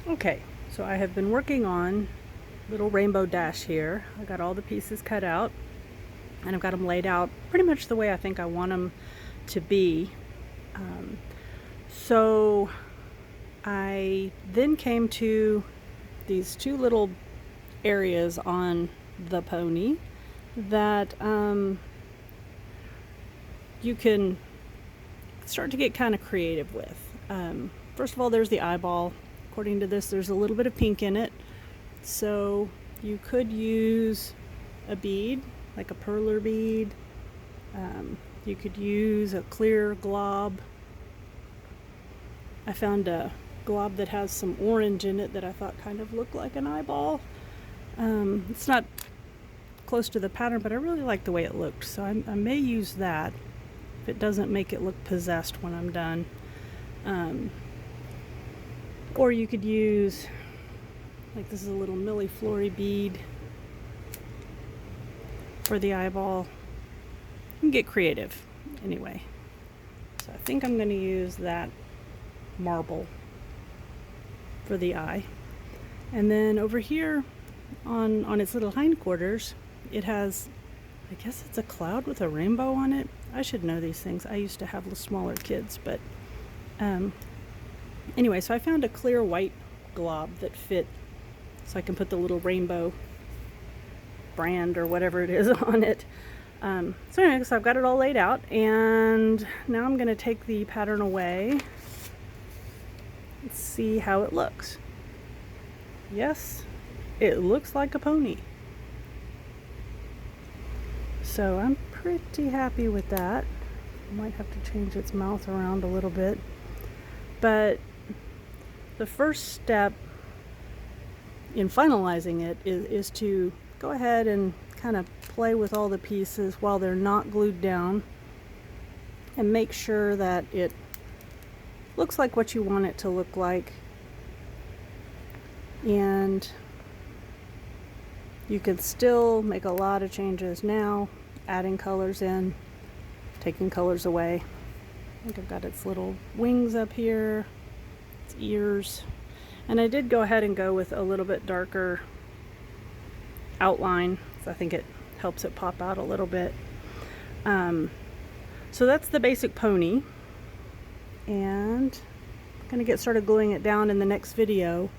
Okay, so I have been working on little rainbow dash here. I got all the pieces cut out and I've got them laid out pretty much the way I think I want them to be. So I then came to these two little areas on the pony that you can start to get kind of creative with. First of all, there's the eyeball. According to this, there's a little bit of pink in it. So you could use a bead, like a perler bead. You could use a clear glob. I found a glob that has some orange in it that I thought kind of looked like an eyeball. It's not close to the pattern, but I really like the way it looked, so I may use that if it doesn't make it look possessed when I'm done. Or you could use, like, this is a little milliflora bead for the eyeball. You can get creative anyway. So I think I'm going to use that marble for the eye. And then over here on its little hindquarters, it has, I guess it's a cloud with a rainbow on it. I should know these things. I used to have smaller kids, but anyway, so I found a clear white glob that fit, so I can put the little rainbow brand or whatever it is on it. So anyway, so I've got it all laid out, and now I'm going to take the pattern away and see how it looks. Yes, it looks like a pony. So I'm pretty happy with that. I might have to change its mouth around a little bit. But the first step in finalizing it is to go ahead and kind of play with all the pieces while they're not glued down and make sure that it looks like what you want it to look like. And you can still make a lot of changes now, adding colors in, taking colors away. I think I've got its little wings up here, its ears, and I did go ahead and go with a little bit darker outline, so I think it helps it pop out a little bit. So that's the basic pony, and I'm going to get started gluing it down in the next video.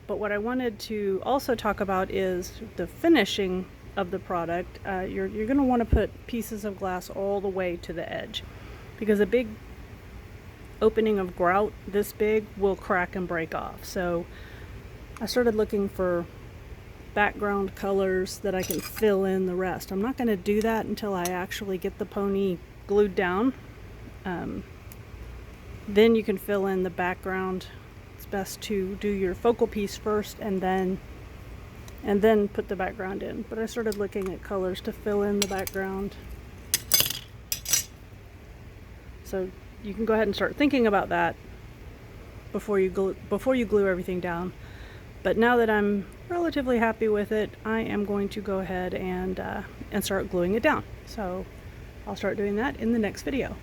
But what I wanted to also talk about is the finishing of the product. You're going to want to put pieces of glass all the way to the edge, because a big opening of grout this big will crack and break off. So I started looking for background colors that I can fill in the rest. I'm not going to do that until I actually get the pony glued down. Then you can fill in the background. It's best to do your focal piece first and then put the background in. But I started looking at colors to fill in the background. So you can go ahead and start thinking about that before you glue everything down. But now that I'm relatively happy with it, I am going to go ahead and start gluing it down. So I'll start doing that in the next video.